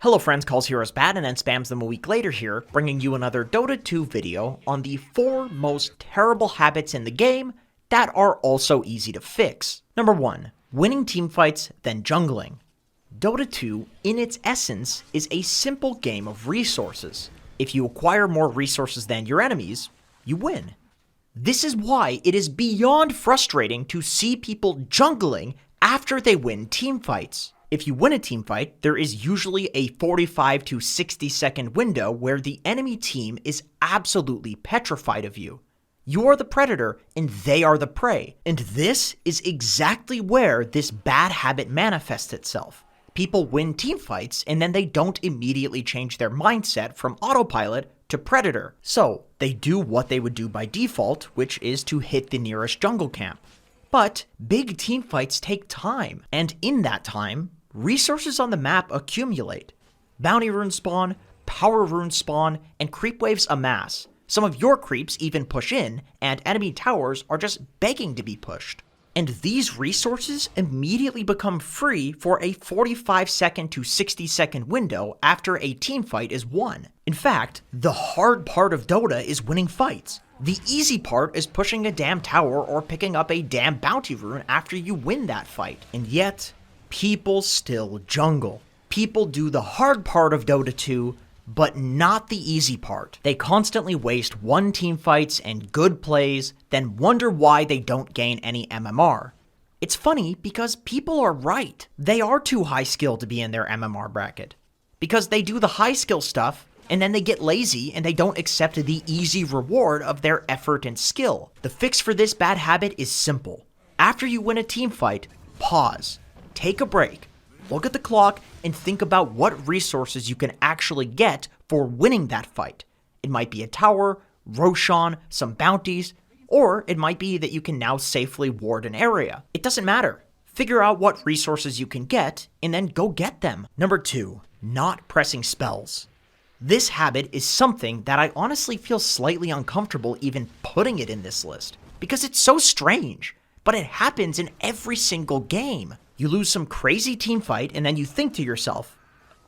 Hello friends, calls Heroes Bad and then spams them a week later here, bringing you another Dota 2 video on the 4 most terrible habits in the game that are also easy to fix. Number 1. Winning teamfights, then jungling. Dota 2, in its essence, is a simple game of resources. If you acquire more resources than your enemies, you win. This is why it is beyond frustrating to see people jungling after they win teamfights. If you win a teamfight, there is usually a 45 to 60 second window where the enemy team is absolutely petrified of you. You are the predator and they are the prey. And this is exactly where this bad habit manifests itself. People win teamfights and then they don't immediately change their mindset from autopilot to predator. So they do what they would do by default, which is to hit the nearest jungle camp. But big teamfights take time, and in that time, resources on the map accumulate. Bounty runes spawn, power runes spawn, and creep waves amass. Some of your creeps even push in, and enemy towers are just begging to be pushed. And these resources immediately become free for a 45 second to 60 second window after a teamfight is won. In fact, the hard part of Dota is winning fights. The easy part is pushing a damn tower or picking up a damn bounty rune after you win that fight. And yet, people still jungle. People do the hard part of Dota 2, but not the easy part. They constantly waste one teamfights and good plays, then wonder why they don't gain any MMR. It's funny because people are right. They are too high skill to be in their MMR bracket. Because they do the high skill stuff, and then they get lazy and they don't accept the easy reward of their effort and skill. The fix for this bad habit is simple. After you win a teamfight, pause. Take a break, look at the clock, and think about what resources you can actually get for winning that fight. It might be a tower, Roshan, some bounties, or it might be that you can now safely ward an area. It doesn't matter. Figure out what resources you can get, and then go get them. Number 2, not pressing spells. This habit is something that I honestly feel slightly uncomfortable even putting it in this list, because it's so strange, but it happens in every single game. You lose some crazy teamfight and then you think to yourself,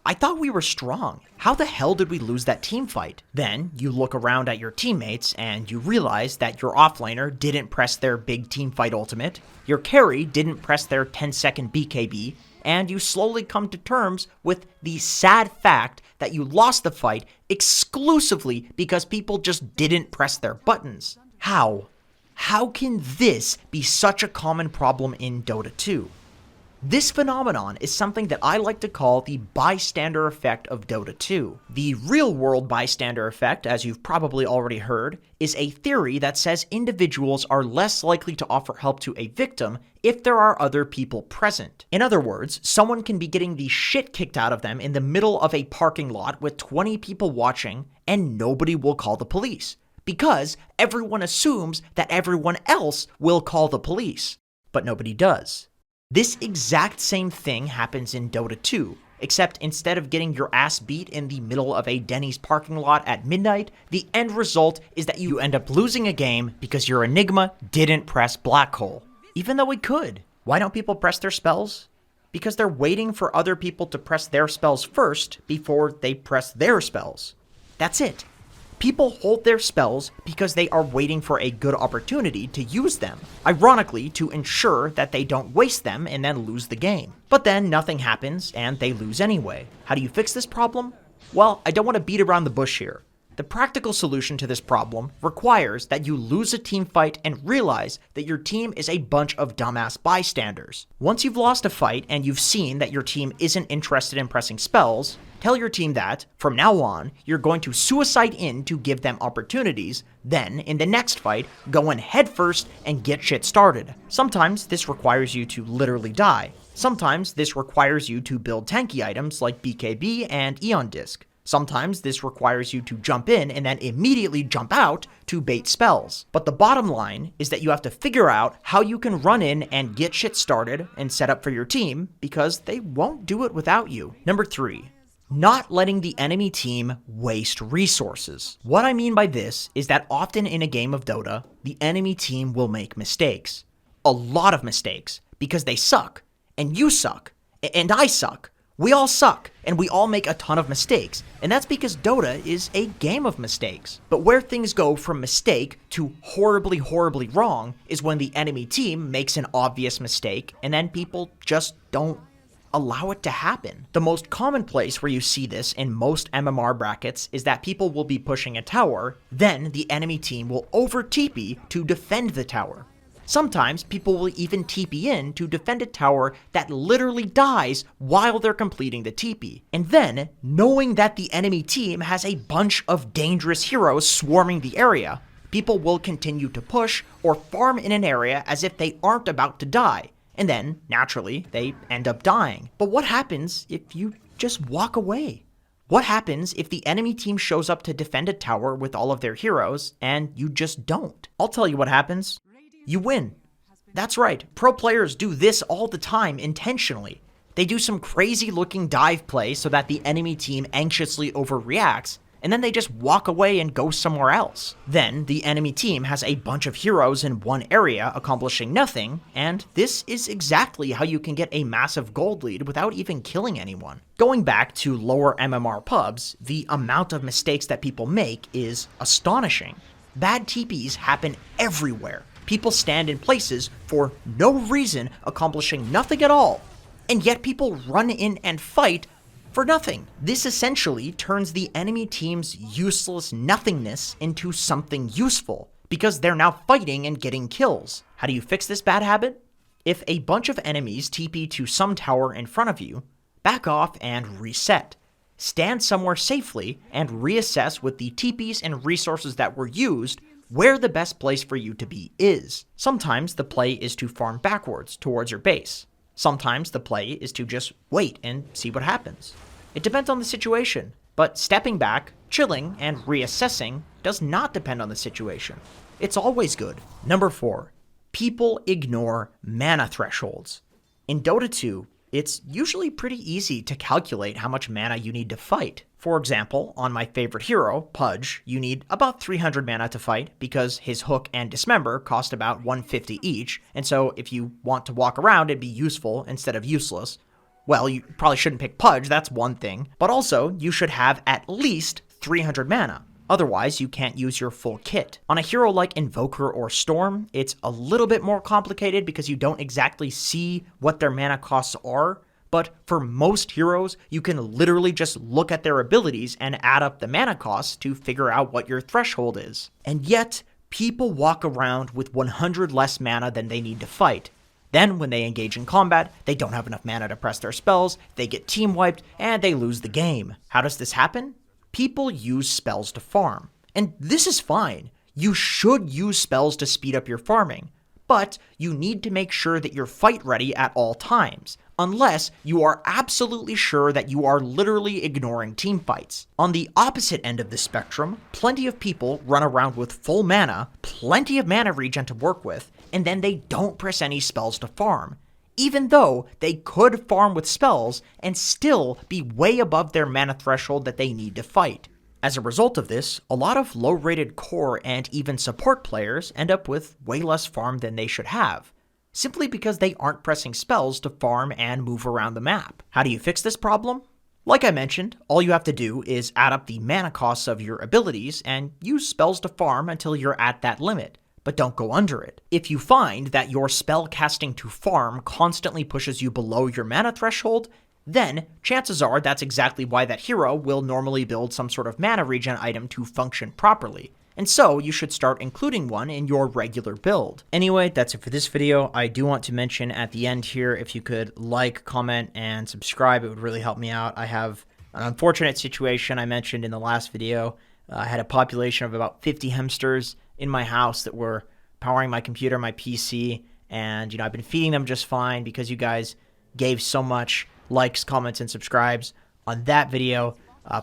I thought we were strong. How the hell did we lose that teamfight? Then you look around at your teammates and you realize that your offlaner didn't press their big teamfight ultimate, your carry didn't press their 10-second BKB, and you slowly come to terms with the sad fact that you lost the fight exclusively because people just didn't press their buttons. How? How can this be such a common problem in Dota 2? This phenomenon is something that I like to call the bystander effect of Dota 2. The real-world bystander effect, as you've probably already heard, is a theory that says individuals are less likely to offer help to a victim if there are other people present. In other words, someone can be getting the shit kicked out of them in the middle of a parking lot with 20 people watching, and nobody will call the police, because everyone assumes that everyone else will call the police, but nobody does. This exact same thing happens in Dota 2, except instead of getting your ass beat in the middle of a Denny's parking lot at midnight, the end result is that you end up losing a game because your Enigma didn't press Black Hole. Even though it could. Why don't people press their spells? Because they're waiting for other people to press their spells first before they press their spells. That's it. People hold their spells because they are waiting for a good opportunity to use them, ironically to ensure that they don't waste them and then lose the game. But then nothing happens and they lose anyway. How do you fix this problem? Well, I don't want to beat around the bush here. The practical solution to this problem requires that you lose a team fight and realize that your team is a bunch of dumbass bystanders. Once you've lost a fight and you've seen that your team isn't interested in pressing spells, tell your team that, from now on, you're going to suicide in to give them opportunities, then, in the next fight, go in headfirst and get shit started. Sometimes this requires you to literally die. Sometimes this requires you to build tanky items like BKB and Eon Disc. Sometimes this requires you to jump in and then immediately jump out to bait spells. But the bottom line is that you have to figure out how you can run in and get shit started and set up for your team, because they won't do it without you. Number 3. Not letting the enemy team waste resources. What I mean by this is that often in a game of Dota, the enemy team will make mistakes. A lot of mistakes, because they suck, and you suck, and I suck. We all suck, and we all make a ton of mistakes, and that's because Dota is a game of mistakes. But where things go from mistake to horribly wrong is when the enemy team makes an obvious mistake, and then people just don't allow it to happen. The most common place where you see this in most MMR brackets is that people will be pushing a tower, then the enemy team will over TP to defend the tower. Sometimes people will even TP in to defend a tower that literally dies while they're completing the TP. And then, knowing that the enemy team has a bunch of dangerous heroes swarming the area, people will continue to push or farm in an area as if they aren't about to die. And then, naturally, they end up dying. But what happens if you just walk away? What happens if the enemy team shows up to defend a tower with all of their heroes, and you just don't? I'll tell you what happens. You win. That's right, pro players do this all the time intentionally. They do some crazy looking dive play so that the enemy team anxiously overreacts, and then they just walk away and go somewhere else. Then, the enemy team has a bunch of heroes in one area accomplishing nothing, and this is exactly how you can get a massive gold lead without even killing anyone. Going back to lower MMR pubs, the amount of mistakes that people make is astonishing. Bad TPs happen everywhere. People stand in places for no reason, accomplishing nothing at all, and yet people run in and fight for nothing. This essentially turns the enemy team's useless nothingness into something useful, because they're now fighting and getting kills. How do you fix this bad habit? If a bunch of enemies TP to some tower in front of you, back off and reset. Stand somewhere safely and reassess with the TPs and resources that were used where the best place for you to be is. Sometimes the play is to farm backwards towards your base. Sometimes the play is to just wait and see what happens. It depends on the situation, but stepping back, chilling, and reassessing does not depend on the situation. It's always good. Number 4, people ignore mana thresholds. In Dota 2, it's usually pretty easy to calculate how much mana you need to fight. For example, on my favorite hero, Pudge, you need about 300 mana to fight because his hook and dismember cost about 150 each, and so if you want to walk around and be useful instead of useless, well, you probably shouldn't pick Pudge, that's one thing, but also you should have at least 300 mana. Otherwise, you can't use your full kit. On a hero like Invoker or Storm, it's a little bit more complicated because you don't exactly see what their mana costs are, but for most heroes, you can literally just look at their abilities and add up the mana costs to figure out what your threshold is. And yet, people walk around with 100 less mana than they need to fight. Then, when they engage in combat, they don't have enough mana to press their spells, they get team wiped, and they lose the game. How does this happen? People use spells to farm. And this is fine. You should use spells to speed up your farming. But you need to make sure that you're fight ready at all times, unless you are absolutely sure that you are literally ignoring team fights. On the opposite end of the spectrum, plenty of people run around with full mana, plenty of mana regen to work with, and then they don't press any spells to farm, even though they could farm with spells and still be way above their mana threshold that they need to fight. As a result of this, a lot of low-rated core and even support players end up with way less farm than they should have, simply because they aren't pressing spells to farm and move around the map. How do you fix this problem? Like I mentioned, all you have to do is add up the mana costs of your abilities and use spells to farm until you're at that limit, but don't go under it. If you find that your spell casting to farm constantly pushes you below your mana threshold, then chances are that's exactly why that hero will normally build some sort of mana regen item to function properly. And so you should start including one in your regular build. Anyway, that's it for this video. I do want to mention at the end here, if you could like, comment, and subscribe, it would really help me out. I have an unfortunate situation I mentioned in the last video. I had a population of about 50 hamsters in my house that were powering my computer, my PC, and I've been feeding them just fine because you guys gave so much likes, comments, and subscribes on that video.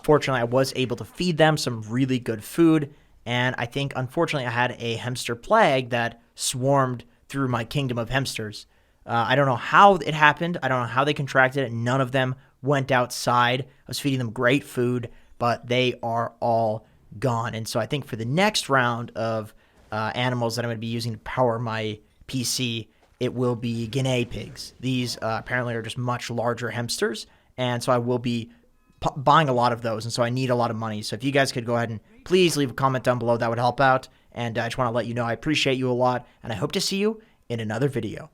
Fortunately, I was able to feed them some really good food, and I think, unfortunately, I had a hamster plague that swarmed through my kingdom of hamsters. I don't know how it happened. I don't know how they contracted it. None of them went outside. I was feeding them great food, but they are all gone. And so I think for the next round of animals that I'm going to be using to power my PC, it will be guinea pigs. These apparently are just much larger hamsters, and so I will be buying a lot of those, and so I need a lot of money. So if you guys could go ahead and please leave a comment down below, that would help out. And I just want to let you know I appreciate you a lot, and I hope to see you in another video.